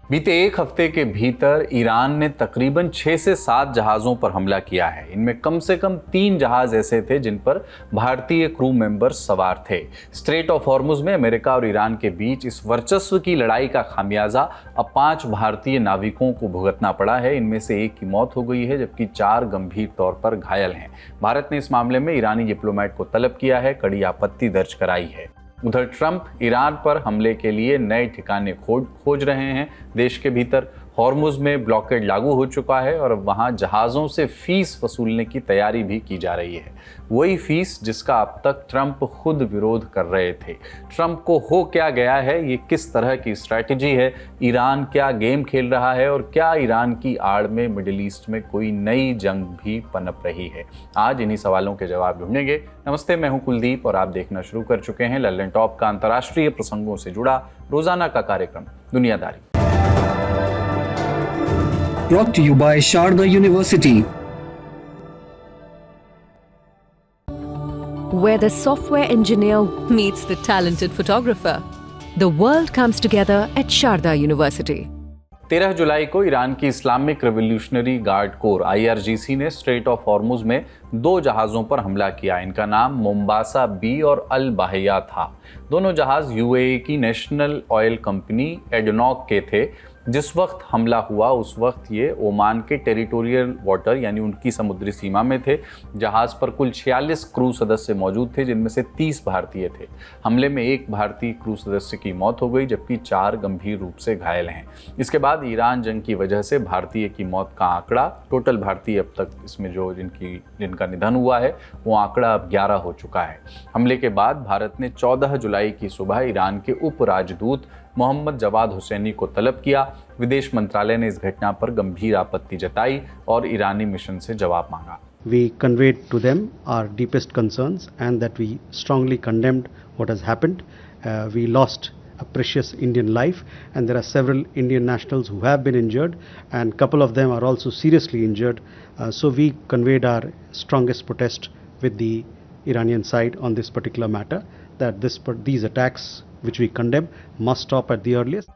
बीते एक हफ्ते के भीतर ईरान ने तकरीबन 6 से 7 जहाज़ों पर हमला किया है। इनमें कम से कम 3 जहाज़ ऐसे थे जिन पर भारतीय क्रू मेंबर्स सवार थे। स्ट्रेट ऑफ हॉर्मुज में अमेरिका और ईरान के बीच इस वर्चस्व की लड़ाई का खामियाजा अब 5 भारतीय नाविकों को भुगतना पड़ा है। इनमें से एक की मौत हो गई है जबकि 4 गंभीर तौर पर घायल हैं। भारत ने इस मामले में ईरानी डिप्लोमेट को तलब किया है, कड़ी आपत्ति दर्ज कराई है। उधर ट्रंप ईरान पर हमले के लिए नए ठिकाने खोज रहे हैं। देश के भीतर हॉर्मुज में ब्लॉकेड लागू हो चुका है और अब वहां जहाज़ों से फीस वसूलने की तैयारी भी की जा रही है, वही फीस जिसका अब तक ट्रंप खुद विरोध कर रहे थे। ट्रंप को हो क्या गया है, ये किस तरह की स्ट्रैटेजी है, ईरान क्या गेम खेल रहा है और क्या ईरान की आड़ में मिडिल ईस्ट में कोई नई जंग भी पनप रही है? आज इन्हीं सवालों के जवाब ढूंढेंगे। नमस्ते, मैं हूं कुलदीप और आप देखना शुरू कर चुके हैं लल्लन टॉप का अंतर्राष्ट्रीय प्रसंगों से जुड़ा रोजाना का कार्यक्रम दुनियादारी। Brought to you by Sharda University. Where the software engineer meets the talented photographer. The world comes together at Sharda University. 13 जुलाई को ईरान की Islamic revolutionary guard core IRGC ने स्ट्रेट ऑफ हॉर्मुज में 2 जहाज़ों पर हमला किया। इनका नाम मोम्बासा बी और अल बाहिया था। दोनों जहाज़ UAE की नेशनल ऑयल कंपनी एडनॉक के थे। जिस वक्त हमला हुआ उस वक्त ये ओमान के टेरिटोरियल वाटर यानी उनकी समुद्री सीमा में थे। जहाज़ पर कुल 46 क्रू सदस्य मौजूद थे जिनमें से 30 भारतीय थे। हमले में एक भारतीय क्रू सदस्य की मौत हो गई जबकि 4 गंभीर रूप से घायल हैं। इसके बाद ईरान जंग की वजह से भारतीय की मौत का आंकड़ा, टोटल भारतीय अब तक इसमें जो जिनका निधन हुआ है वो आंकड़ा अब 11 हो चुका है। हमले के बाद भारत ने 14 जुलाई की सुबह ईरान के उप राजदूत मोहम्मद जवाद हुसैनी को तलब किया। विदेश मंत्रालय ने इस घटना पर गंभीर आपत्ति जताई और ईरानी मिशन से जवाब मांगा। We conveyed to them our deepest concerns and that we strongly condemned what has happened. We lost a precious Indian life and there are several Indian nationals who have been injured and couple of them are also seriously injured. So we conveyed our strongest protest with the Iranian side on this particular matter, that these attacks which we condemn must stop at the earliest.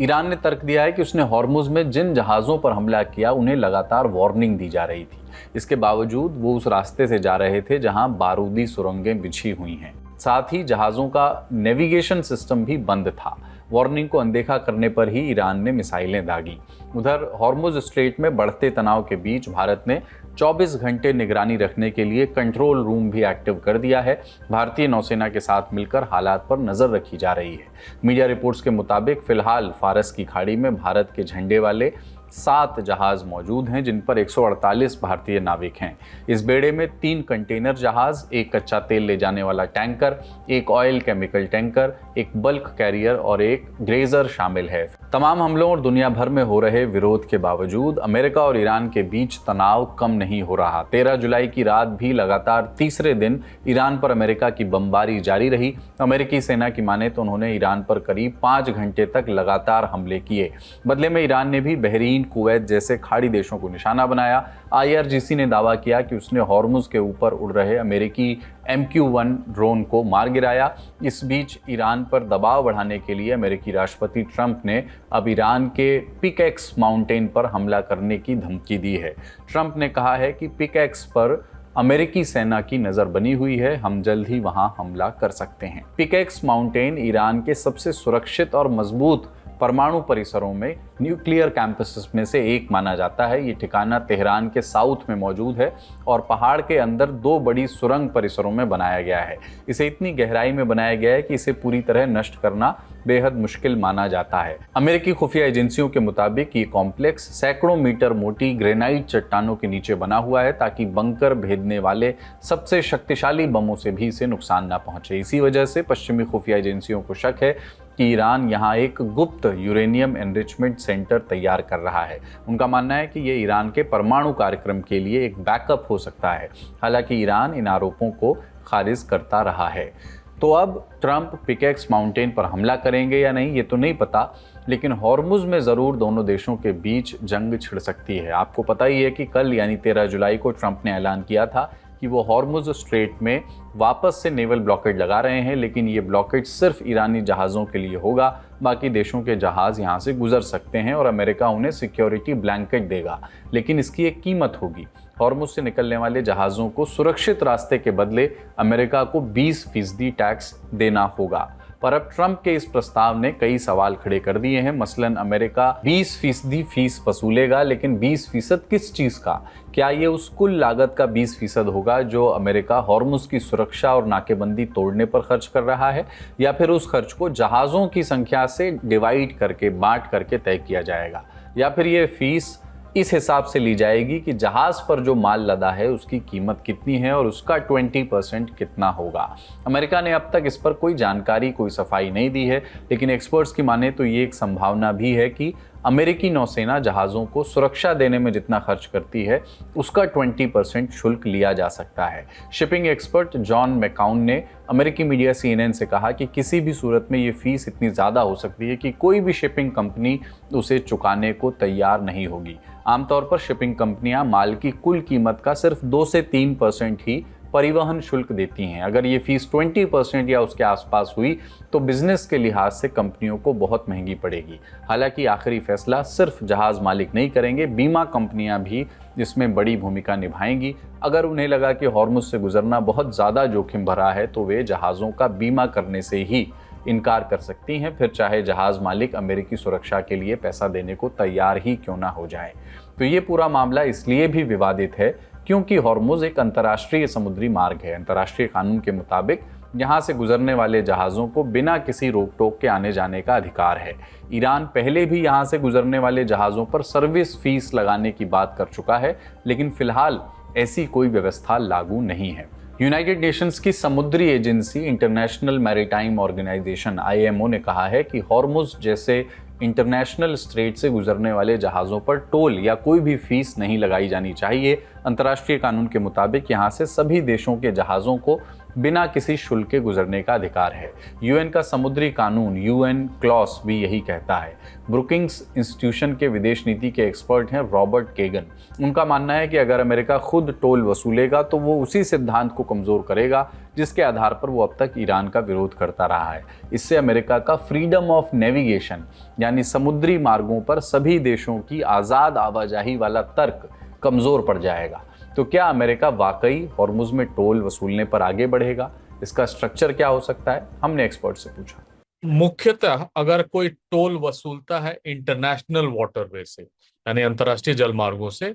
Iran ने तर्क दिया है कि उसने Hormuz में जिन जहाज़ों पर हमला किया उन्हें लगातार वार्निंग दी जा रही थी। इसके बावजूद वो उस रास्ते से जा रहे थे जहां बारूदी सुरंगें बिछी हुई हैं। साथ ही जहाज़ों का नेविगेशन सिस्टम भी बंद था। वार्निंग को अनदेखा करने पर ही ईरान ने मिसाइलें दागी। उधर हॉर्मुज स्ट्रेट में बढ़ते तनाव के बीच भारत ने 24 घंटे निगरानी रखने के लिए कंट्रोल रूम भी एक्टिव कर दिया है। भारतीय नौसेना के साथ मिलकर हालात पर नजर रखी जा रही है। मीडिया रिपोर्ट्स के मुताबिक फिलहाल फारस की खाड़ी में भारत के झंडे वाले 7 जहाज मौजूद हैं जिन पर 148 भारतीय नाविक हैं। इस बेड़े में 3 कंटेनर जहाज, एक कच्चा तेल ले जाने वाला टैंकर, एक ऑयल केमिकल टैंकर, एक बल्क कैरियर और एक ग्रेजर शामिल है। तमाम हमलों और दुनिया भर में हो रहे विरोध के बावजूद अमेरिका और ईरान के बीच तनाव कम नहीं हो रहा। 13 जुलाई की रात भी लगातार तीसरे दिन ईरान पर अमेरिका की बमबारी जारी रही। अमेरिकी सेना की माने तो उन्होंने ईरान पर करीब 5 घंटे तक लगातार हमले किए। बदले में ईरान ने भी बहरीन, कुवैत जैसे खाड़ी देशों को निशाना बनाया। IRGC ने दावा किया कि उसने हॉर्मुज के ऊपर उड़ रहे अमेरिकी MQ-1 ड्रोन को मार गिराया। इस बीच ईरान पर दबाव बढ़ाने के लिए अमेरिकी राष्ट्रपति ट्रंप ने अब ईरान के पिकैक्स माउंटेन पर हमला करने की धमकी दी है। ट्रंप ने कहा है कि पिकैक्स पर अमेरिकी सेना की नज़र बनी हुई है, हम जल्द ही वहां हमला कर सकते हैं। पिकैक्स माउंटेन ईरान के सबसे सुरक्षित और मजबूत परमाणु परिसरों में न्यूक्लियर कैंपसेस में से एक माना जाता है। ये ठिकाना तेहरान के साउथ में मौजूद है और पहाड़ के अंदर 2 बड़ी सुरंग परिसरों में बनाया गया है। इसे इतनी गहराई में बनाया गया है कि इसे पूरी तरह नष्ट करना बेहद मुश्किल माना जाता है। अमेरिकी खुफिया एजेंसियों के मुताबिक ये कॉम्प्लेक्स सैकड़ों मीटर मोटी ग्रेनाइट चट्टानों के नीचे बना हुआ है ताकि बंकर भेदने वाले सबसे शक्तिशाली बमों से भी इसे नुकसान न पहुंचे। इसी वजह से पश्चिमी खुफिया एजेंसियों को शक है कि ईरान यहाँ एक गुप्त यूरेनियम एनरिचमेंट सेंटर तैयार कर रहा है। उनका मानना है कि ये ईरान के परमाणु कार्यक्रम के लिए एक बैकअप हो सकता है। हालांकि ईरान इन आरोपों को खारिज करता रहा है। तो अब ट्रंप पिकैक्स माउंटेन पर हमला करेंगे या नहीं ये तो नहीं पता, लेकिन हॉर्मुज में ज़रूर दोनों देशों के बीच जंग छिड़ सकती है। आपको पता ही है कि कल यानी 13 जुलाई को ट्रंप ने ऐलान किया था कि वो हॉर्मुज स्ट्रेट में वापस से नेवल ब्लॉकेड लगा रहे हैं, लेकिन ये ब्लॉकेड सिर्फ ईरानी जहाज़ों के लिए होगा। बाकी देशों के जहाज़ यहाँ से गुजर सकते हैं और अमेरिका उन्हें सिक्योरिटी ब्लैंकेट देगा, लेकिन इसकी एक कीमत होगी। हॉर्मुज से निकलने वाले जहाज़ों को सुरक्षित रास्ते के बदले अमेरिका को 20% टैक्स देना होगा। पर अब ट्रंप के इस प्रस्ताव ने कई सवाल खड़े कर दिए हैं। मसलन अमेरिका 20% फीस वसूलेगा, लेकिन 20% किस चीज़ का? क्या ये उस कुल लागत का 20% होगा जो अमेरिका हॉर्मुज की सुरक्षा और नाकेबंदी तोड़ने पर खर्च कर रहा है, या फिर उस खर्च को जहाज़ों की संख्या से डिवाइड करके, बांट करके तय किया जाएगा, या फिर ये फीस इस हिसाब से ली जाएगी कि जहाज पर जो माल लदा है उसकी कीमत कितनी है और उसका 20% कितना होगा। अमेरिका ने अब तक इस पर कोई जानकारी, कोई सफाई नहीं दी है, लेकिन एक्सपर्ट्स की माने तो ये एक संभावना भी है कि अमेरिकी नौसेना जहाज़ों को सुरक्षा देने में जितना खर्च करती है उसका 20% शुल्क लिया जा सकता है। शिपिंग एक्सपर्ट जॉन मैकाउन ने अमेरिकी मीडिया CNN से कहा कि किसी भी सूरत में ये फीस इतनी ज़्यादा हो सकती है कि कोई भी शिपिंग कंपनी उसे चुकाने को तैयार नहीं होगी। आमतौर पर शिपिंग कंपनियां माल की कुल कीमत का सिर्फ 2 से 3% ही परिवहन शुल्क देती हैं। अगर ये फीस 20% या उसके आसपास हुई तो बिजनेस के लिहाज से कंपनियों को बहुत महंगी पड़ेगी। हालांकि आखिरी फैसला सिर्फ जहाज मालिक नहीं करेंगे, बीमा कंपनियां भी इसमें बड़ी भूमिका निभाएंगी। अगर उन्हें लगा कि हॉर्मुज से गुजरना बहुत ज़्यादा जोखिम भरा है तो वे जहाज़ों का बीमा करने से ही इनकार कर सकती हैं, फिर चाहे जहाज़ मालिक अमेरिकी सुरक्षा के लिए पैसा देने को तैयार ही क्यों ना हो जाए। तो ये पूरा मामला इसलिए भी विवादित है क्योंकि हॉर्मुज एक अंतर्राष्ट्रीय समुद्री मार्ग है। अंतर्राष्ट्रीय कानून के मुताबिक यहाँ से गुजरने वाले जहाज़ों को बिना किसी रोक टोक के आने जाने का अधिकार है। ईरान पहले भी यहाँ से गुजरने वाले जहाज़ों पर सर्विस फीस लगाने की बात कर चुका है, लेकिन फिलहाल ऐसी कोई व्यवस्था लागू नहीं है। यूनाइटेड नेशंस की समुद्री agency international maritime organisation IMO ने कहा है कि हॉर्मुज जैसे इंटरनेशनल स्ट्रेट से गुजरने वाले जहाज़ों पर टोल या कोई भी फीस नहीं लगाई जानी चाहिए। अंतर्राष्ट्रीय कानून के मुताबिक यहाँ से सभी देशों के जहाज़ों को बिना किसी शुल्क के गुजरने का अधिकार है। UN का समुद्री कानून UNCLOS भी यही कहता है। ब्रुकिंग्स इंस्टीट्यूशन के विदेश नीति के एक्सपर्ट हैं रॉबर्ट केगन। उनका मानना है कि अगर अमेरिका खुद टोल वसूलेगा तो वो उसी सिद्धांत को कमज़ोर करेगा जिसके आधार पर वो अब तक ईरान का विरोध करता रहा है। इससे अमेरिका का फ्रीडम ऑफ नेविगेशन यानी समुद्री मार्गों पर सभी देशों की आज़ाद आवाजाही वाला तर्क कमज़ोर पड़ जाएगा। तो क्या अमेरिका वाकई हॉर्मुज में टोल वसूलने पर आगे बढ़ेगा? इसका स्ट्रक्चर क्या हो सकता है? हमने एक्सपर्ट से पूछा। मुख्यतः अगर कोई टोल वसूलता है इंटरनेशनल वाटरवे से यानी अंतर्राष्ट्रीय जल मार्गों से,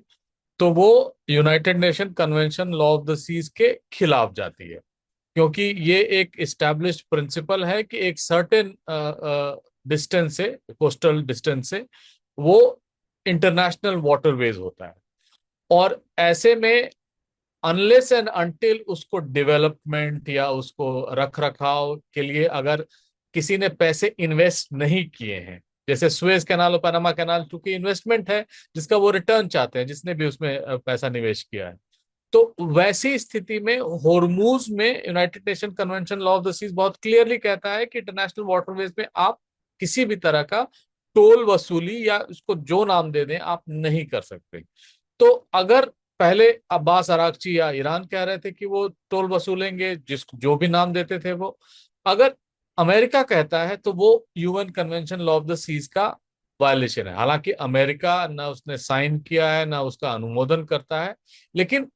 तो वो United Nation convention law of the seas के खिलाफ जाती है, क्योंकि ये एक एस्टैब्लिश्ड प्रिंसिपल है कि एक सर्टेन डिस्टेंस से, कोस्टल डिस्टेंस से वो इंटरनेशनल वाटरवेज होता है। और ऐसे में अनलेस एंड अनटिल उसको डेवलपमेंट या उसको रख रखाव के लिए अगर किसी ने पैसे इन्वेस्ट नहीं किए हैं, जैसे सुएज कैनाल और पनामा कैनाल चूंकि इन्वेस्टमेंट है जिसका वो रिटर्न चाहते हैं जिसने भी उसमें पैसा निवेश किया है, तो वैसी स्थिति में हॉर्मुज में United Nation convention law of the seas बहुत क्लियरली कहता है कि इंटरनेशनल वाटरवेज में आप किसी भी तरह का टोल वसूली या उसको जो नाम दे दें आप नहीं कर सकते। तो अगर पहले अब्बास अरागची या ईरान कह रहे थे कि वो टोल वसूलेंगे, जो भी नाम देते थे वो, अगर अमेरिका कहता है तो वो UN convention law of the seas का वायलेशन है। हालांकि अमेरिका ना उसने साइन किया है ना उसका अनुमोदन करता है, लेकिन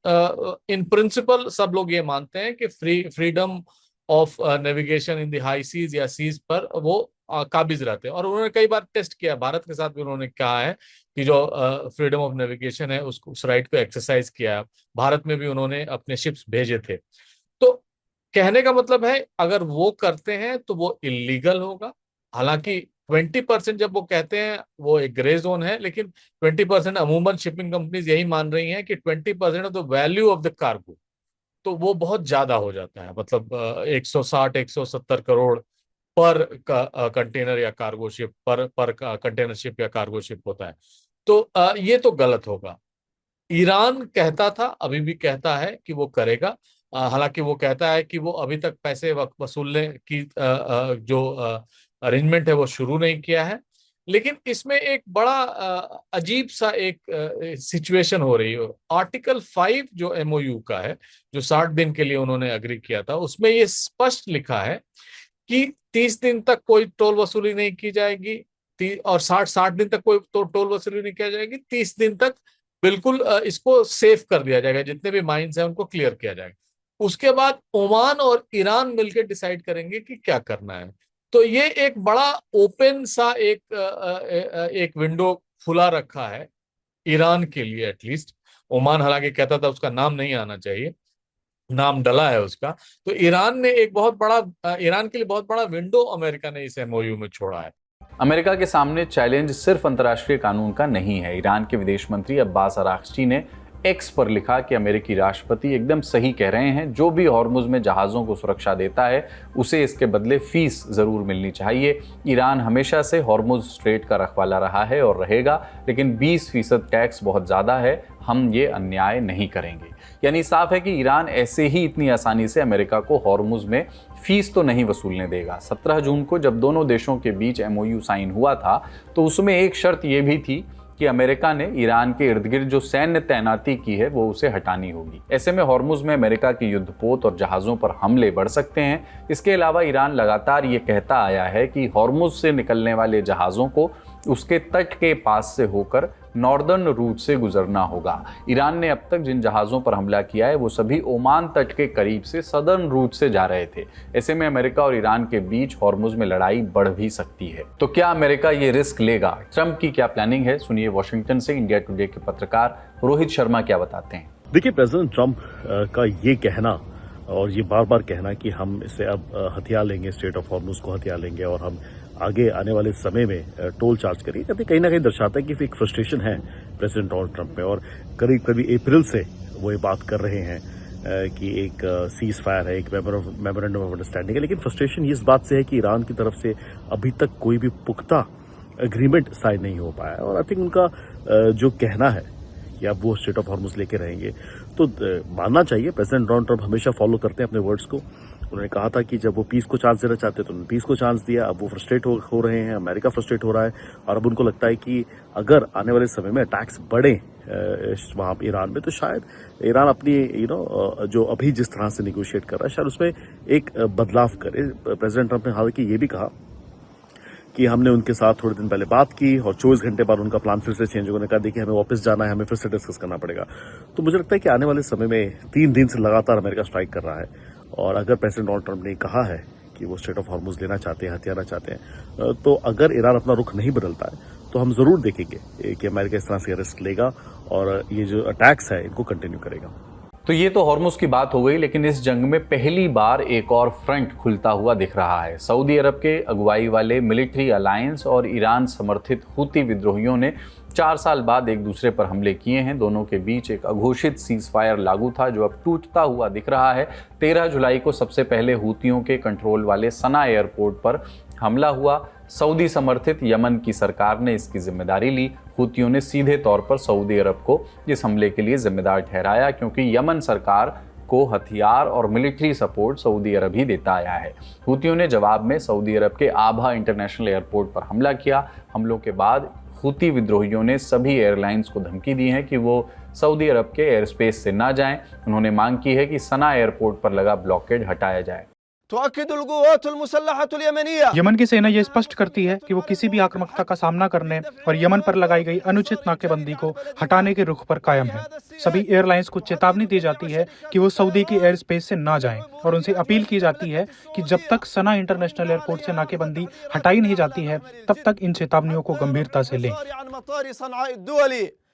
इन प्रिंसिपल सब लोग ये मानते हैं कि freedom of navigation in the high seas या सीज पर वो काबिज रहते हैं। और उन्होंने कई बार टेस्ट किया, भारत के साथ भी उन्होंने कहा है कि जो फ्रीडम ऑफ नेविगेशन है उस राइट को एक्सरसाइज किया है। भारत में भी उन्होंने अपने शिप्स भेजे थे। तो कहने का मतलब है अगर वो करते हैं तो वो इलीगल होगा। हालांकि 20% जब वो कहते हैं वो एक ग्रे जोन है, लेकिन 20% अमूमन शिपिंग कंपनीज यही मान रही हैं कि 20% of the value of the cargo, तो वो बहुत ज्यादा हो जाता है। मतलब 160-170 करोड़ पर कंटेनर या कार्गो शिप, पर कंटेनर शिप या कार्गो शिप होता है। तो ये तो गलत होगा। ईरान कहता था, अभी भी कहता है कि वो करेगा। हालांकि वो कहता है कि वो अभी तक पैसे वसूलने की जो अरेंजमेंट है वो शुरू नहीं किया है। लेकिन इसमें एक बड़ा अजीब सा एक सिचुएशन हो रही है। आर्टिकल 5 जो एमओयू का है, जो 60 दिन के लिए उन्होंने अग्री किया था, उसमें ये स्पष्ट लिखा है कि 30 दिन तक कोई टोल वसूली नहीं की जाएगी, और 60 दिन तक कोई टोल वसूली नहीं की जाएगी, 30 दिन तक बिल्कुल इसको सेफ कर दिया जाएगा, जितने भी माइंस हैं उनको क्लियर किया जाएगा। उसके बाद ओमान और ईरान मिलकर डिसाइड करेंगे कि क्या करना है। तो ये एक बड़ा ओपन सा एक विंडो खुला रखा है ईरान के लिए एटलीस्ट। ओमान हालांकि कहता था उसका नाम नहीं आना चाहिए, नाम डला है उसका। तो ईरान ने एक बहुत बड़ा ईरान के लिए बहुत बड़ा विंडो अमेरिका ने इस एमओयू में छोड़ा है। अमेरिका के सामने चैलेंज सिर्फ अंतर्राष्ट्रीय कानून का नहीं है। ईरान के विदेश मंत्री अब्बास अरागची ने एक्स पर लिखा कि अमेरिकी राष्ट्रपति एकदम सही कह रहे हैं, जो भी हॉर्मुज में जहाज़ों को सुरक्षा देता है उसे इसके बदले फीस ज़रूर मिलनी चाहिए। ईरान हमेशा से हॉर्मुज स्ट्रेट का रखवाला रहा है और रहेगा, लेकिन 20% टैक्स बहुत ज़्यादा है, हम ये अन्याय नहीं करेंगे। यानी साफ है कि ईरान ऐसे ही इतनी आसानी से अमेरिका को हॉर्मुज में फीस तो नहीं वसूलने देगा। 17 जून को जब दोनों देशों के बीच एमओयू साइन हुआ था तो उसमें एक शर्त ये भी थी कि अमेरिका ने ईरान के इर्द गिर्द जो सैन्य तैनाती की है वो उसे हटानी होगी। ऐसे में हॉर्मुज में अमेरिका के युद्धपोत और जहाज़ों पर हमले बढ़ सकते हैं। इसके अलावा ईरान लगातार ये कहता आया है कि हॉर्मुज से निकलने वाले जहाज़ों को उसके तट के पास से होकर नॉर्दर्न रूट से गुजरना होगा। ईरान ने अब तक जिन जहाज़ों पर हमला किया है वो सभी ओमान तट के करीब से सदर्न रूट से जा रहे थे। ऐसे में अमेरिका और ईरान के बीच हॉर्मुज में लड़ाई बढ़ भी सकती है। तो क्या अमेरिका ये रिस्क लेगा? ट्रंप की क्या प्लानिंग है? सुनिए वॉशिंगटन से इंडिया टुडे के पत्रकार रोहित शर्मा क्या बताते हैं। देखिए, प्रेसिडेंट ट्रंप का ये कहना और ये बार बार कहना कि हम इसे अब हथियार लेंगे, स्टेट ऑफ हॉर्मुज को हथियार लेंगे और हम आगे आने वाले समय में टोल चार्ज करेंगे, कहीं ना कहीं दर्शाता है कि एक फ्रस्ट्रेशन है प्रेसिडेंट डोनाल्ड ट्रंप में। और करीब करीब अप्रैल से वो ये बात कर रहे हैं कि एक सीज फायर है, एक मेमोरेंडम ऑफ अंडरस्टैंडिंग है, लेकिन फ्रस्ट्रेशन ये इस बात से है कि ईरान की तरफ से अभी तक कोई भी पुख्ता एग्रीमेंट साइन नहीं हो पाया। और आई थिंक उनका जो कहना है कि अब वो स्टेट ऑफ हॉर्मुज लेके रहेंगे, तो मानना चाहिए प्रेसिडेंट डोनाल्ड ट्रंप हमेशा फॉलो करते हैं अपने वर्ड्स को। उन्होंने कहा था कि जब वो पीस को चांस देना चाहते तो उन्होंने पीस को चांस दिया। अब वो फ्रस्ट्रेट हो रहे हैं, अमेरिका फ्रस्ट्रेट हो रहा है, और अब उनको लगता है कि अगर आने वाले समय में अटैक्स बढ़े वहां ईरान में, तो शायद ईरान अपनी जो अभी जिस तरह से निगोशिएट कर रहा है शायद उसमें एक बदलाव करे। प्रेसिडेंट ट्रंप ने हालांकि ये भी कहा कि हमने उनके साथ थोड़े दिन पहले बात की और 24 घंटे बाद उनका प्लान फिर से चेंज होने का, देखिए हमें वापस जाना है, हमें फिर से डिस्कस करना पड़ेगा। तो मुझे लगता है कि आने वाले समय में 3 दिन से लगातार अमेरिका स्ट्राइक कर रहा है, और अगर प्रेसिडेंट डोनाल्ड ट्रंप ने कहा है कि वो स्टेट ऑफ हॉर्मुज लेना चाहते हैं, हथियाना चाहते हैं, तो अगर ईरान अपना रुख नहीं बदलता है तो हम जरूर देखेंगे कि अमेरिका इस तरह से रिस्क लेगा और ये जो अटैक्स है इनको कंटिन्यू करेगा। तो ये तो हॉर्मुज की बात हो गई, लेकिन इस जंग में पहली बार एक और फ्रंट खुलता हुआ दिख रहा है। सऊदी अरब के अगुवाई वाले मिलिट्री अलायंस और ईरान समर्थित हुती विद्रोहियों ने 4 साल बाद एक दूसरे पर हमले किए हैं। दोनों के बीच एक अघोषित सीज फायर लागू था जो अब टूटता हुआ दिख रहा है। 13 जुलाई को सबसे पहले हुतियों के कंट्रोल वाले सना एयरपोर्ट पर हमला हुआ। सऊदी समर्थित यमन की सरकार ने इसकी जिम्मेदारी ली। हुतियों ने सीधे तौर पर सऊदी अरब को इस हमले के लिए जिम्मेदार ठहराया, क्योंकि यमन सरकार को हथियार और मिलिट्री सपोर्ट सऊदी अरब ही देता आया है। हुतियों ने जवाब में सऊदी अरब के आभा इंटरनेशनल एयरपोर्ट पर हमला किया। हमलों के बाद हुती विद्रोहियों ने सभी एयरलाइंस को धमकी दी है कि वो सऊदी अरब के एयर स्पेस से ना जाएं। उन्होंने मांग की है कि सना एयरपोर्ट पर लगा ब्लॉकेड हटाया जाए। यमन की सेना यह स्पष्ट करती है कि वो किसी भी आक्रामकता का सामना करने और यमन पर लगाई गई अनुचित नाकेबंदी को हटाने के रुख पर कायम है। सभी एयरलाइंस को चेतावनी दी जाती है कि वो सऊदी की एयर स्पेस से ना जाएं, और उनसे अपील की जाती है कि जब तक सना इंटरनेशनल एयरपोर्ट से नाकेबंदी हटाई नहीं जाती है तब तक इन चेतावनियों को गंभीरता से लें।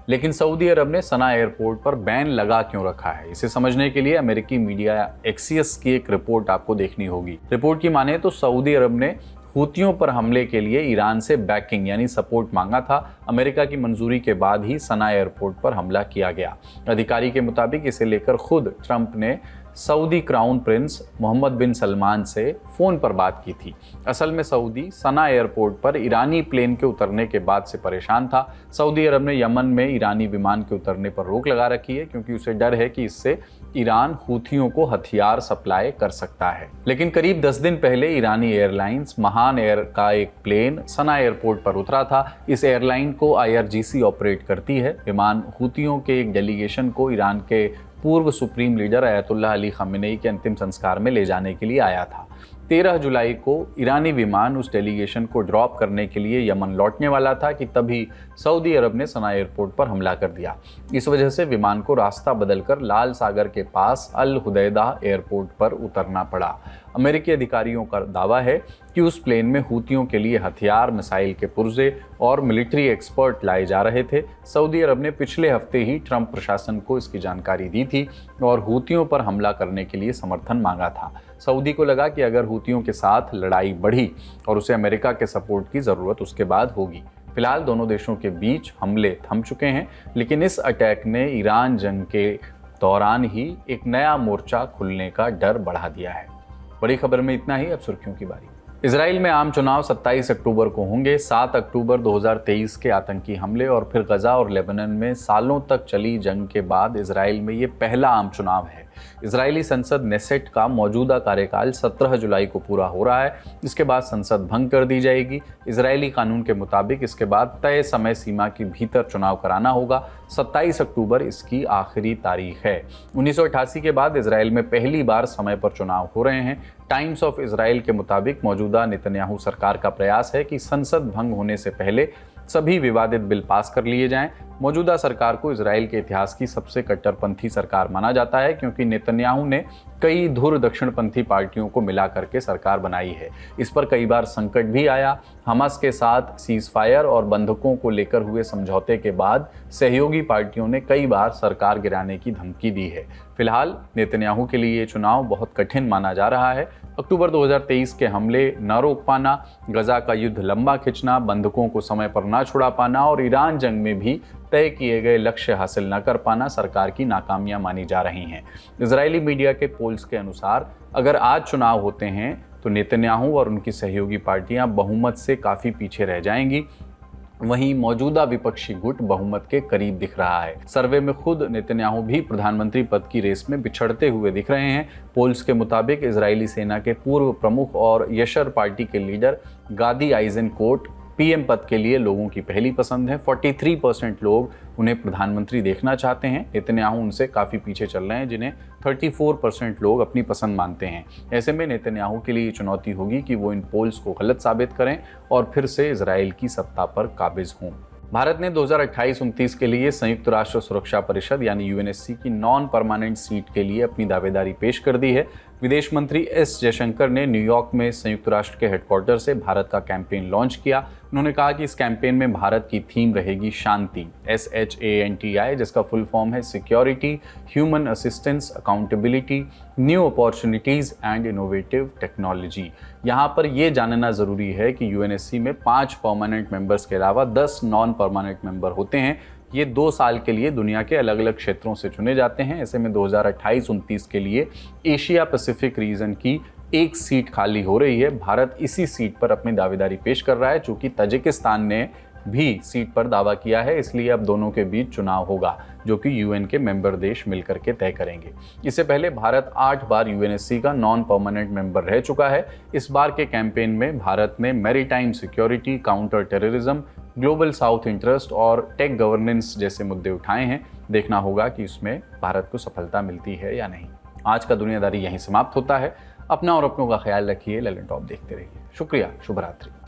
लेकिन सऊदी अरब ने सना एयरपोर्ट पर बैन लगा क्यों रखा है, इसे समझने के लिए अमेरिकी मीडिया एक्सियस की एक रिपोर्ट आपको देखनी होगी। रिपोर्ट की माने तो सऊदी अरब ने हुतियों पर हमले के लिए ईरान से बैकिंग यानी सपोर्ट मांगा था। अमेरिका की मंजूरी के बाद ही सना एयरपोर्ट पर हमला किया गया। अधिकारी के मुताबिक इसे लेकर खुद ट्रंप ने सऊदी क्राउन प्रिंस मोहम्मद बिन सलमान से फ़ोन पर बात की थी। असल में सऊदी सना एयरपोर्ट पर ईरानी प्लेन के उतरने के बाद से परेशान था। सऊदी अरब ने यमन में ईरानी विमान के उतरने पर रोक लगा रखी है, क्योंकि उसे डर है कि इससे ईरान हूथियों को हथियार सप्लाई कर सकता है। लेकिन करीब 10 दिन पहले ईरानी एयरलाइंस महान एयर का एक प्लेन सना एयरपोर्ट पर उतरा था। इस एयरलाइन को IRGC ऑपरेट करती है। विमान हूथियों के एक डेलीगेशन को ईरान के पूर्व सुप्रीम लीडर अयतुल्लाह अली खamenei के अंतिम संस्कार में ले जाने के लिए आया था। 13 जुलाई को ईरानी विमान उस डेलीगेशन को ड्रॉप करने के लिए यमन लौटने वाला था कि तभी सऊदी अरब ने सना एयरपोर्ट पर हमला कर दिया। इस वजह से विमान को रास्ता बदलकर लाल सागर के पास अल हुदैदा एयरपोर्ट पर उतरना पड़ा। अमेरिकी अधिकारियों का दावा है कि उस प्लेन में हूतियों के लिए हथियार, मिसाइल के पुर्जे और मिलिट्री एक्सपर्ट लाए जा रहे थे। सऊदी अरब ने पिछले हफ्ते ही ट्रंप प्रशासन को इसकी जानकारी दी थी और हूतियों पर हमला करने के लिए समर्थन मांगा था। सऊदी को लगा कि अगर हूतियों के साथ लड़ाई बढ़ी और उसे अमेरिका के सपोर्ट की ज़रूरत उसके बाद होगी। फिलहाल दोनों देशों के बीच हमले थम चुके हैं, लेकिन इस अटैक ने ईरान जंग के दौरान ही एक नया मोर्चा खुलने का डर बढ़ा दिया है। बड़ी खबर में इतना ही। अब सुर्खियों की बारी। इजराइल में आम चुनाव 27 अक्टूबर को होंगे। 7 अक्टूबर 2023 के आतंकी हमले और फिर गजा और लेबनान में सालों तक चली जंग के बाद इजराइल में ये पहला आम चुनाव है। इजरायली संसद नेसेट का मौजूदा कार्यकाल 17 जुलाई को पूरा हो रहा है। इसके बाद संसद भंग कर दी जाएगी। इजरायली कानून के मुताबिक इसके बाद तय समय सीमा के भीतर चुनाव कराना होगा। 27 अक्टूबर इसकी आखिरी तारीख है। 1988 के बाद इजराइल में पहली बार समय पर चुनाव हो रहे हैं। टाइम्स ऑफ इजराइल के मुताबिक मौजूदा नेतन्याहू सरकार का प्रयास है कि संसद भंग होने से पहले सभी विवादित बिल पास कर लिए जाएं। मौजूदा सरकार को इजराइल के इतिहास की सबसे कट्टरपंथी सरकार माना जाता है, क्योंकि नेतन्याहू ने कई धुर दक्षिणपंथी पार्टियों को मिला करके सरकार बनाई है। इस पर कई बार संकट भी आया। हमास के साथ सीजफायर और बंधकों को लेकर हुए समझौते के बाद सहयोगी पार्टियों ने कई बार सरकार गिराने की धमकी दी है। फिलहाल नेतन्याहू के लिए ये चुनाव बहुत कठिन माना जा रहा है। अक्टूबर 2023 के हमले न रोक पाना, गजा का युद्ध लंबा खिंचना, बंधकों को समय पर न छुड़ा पाना और ईरान जंग में भी तय किए गए लक्ष्य हासिल न कर पाना सरकार की नाकामियां मानी जा रही हैं। इजरायली मीडिया के पोल्स के अनुसार अगर आज चुनाव होते हैं तो नेतन्याहू और उनकी सहयोगी पार्टियां बहुमत से काफ़ी पीछे रह जाएंगी। वहीं मौजूदा विपक्षी गुट बहुमत के करीब दिख रहा है। सर्वे में खुद नेतन्याहू भी प्रधानमंत्री पद की रेस में बिछड़ते हुए दिख रहे हैं। पोल्स के मुताबिक इजरायली सेना के पूर्व प्रमुख और यशर पार्टी के लीडर गादी आइजेनकोट पीएम पद के लिए लोगों की पहली पसंद है। 43% लोग उन्हें प्रधानमंत्री देखना चाहते हैं। नेतन्याहू उनसे काफ़ी पीछे चल रहे हैं, जिन्हें 34% लोग अपनी पसंद मानते हैं। ऐसे में नेतन्याहू के लिए चुनौती होगी कि वो इन पोल्स को गलत साबित करें और फिर से इजराइल की सत्ता पर काबिज हों। भारत ने 2028-29 के लिए संयुक्त राष्ट्र सुरक्षा परिषद यानी UNSC की नॉन परमानेंट सीट के लिए अपनी दावेदारी पेश कर दी है। विदेश मंत्री S जयशंकर ने न्यूयॉर्क में संयुक्त राष्ट्र के हेडक्वार्टर से भारत का कैंपेन लॉन्च किया। उन्होंने कहा कि इस कैंपेन में भारत की थीम रहेगी शांति, SHANTI, जिसका फुल फॉर्म है security, human assistance, accountability, new opportunities and innovative technology. यहाँ पर यह जानना ज़रूरी है कि UNSC में 5 परमानेंट मेंबर्स के अलावा 10 नॉन परमानेंट मेंबर होते हैं। ये 2 साल के लिए दुनिया के अलग अलग क्षेत्रों से चुने जाते हैं। ऐसे में 2028-29 के लिए एशिया पैसिफिक रीजन की 1 सीट खाली हो रही है। भारत इसी सीट पर अपनी दावेदारी पेश कर रहा है, चूँकि तजिकिस्तान ने भी सीट पर दावा किया है। इसलिए अब दोनों के बीच चुनाव होगा, जो कि UN के मेंबर देश मिलकर के तय करेंगे। इससे पहले भारत 8 बार UNSC का नॉन परमानेंट मेंबर रह चुका है। इस बार के कैंपेन में भारत ने maritime security, counter terrorism, global south interest और टेक गवर्नेंस जैसे मुद्दे उठाए हैं। देखना होगा कि इसमें भारत को सफलता मिलती है या नहीं। आज का दुनियादारी यहीं समाप्त होता है। अपना और अपनों का ख्याल रखिए। ललन टॉप देखते रहिए। शुक्रिया। शुभ रात्रि।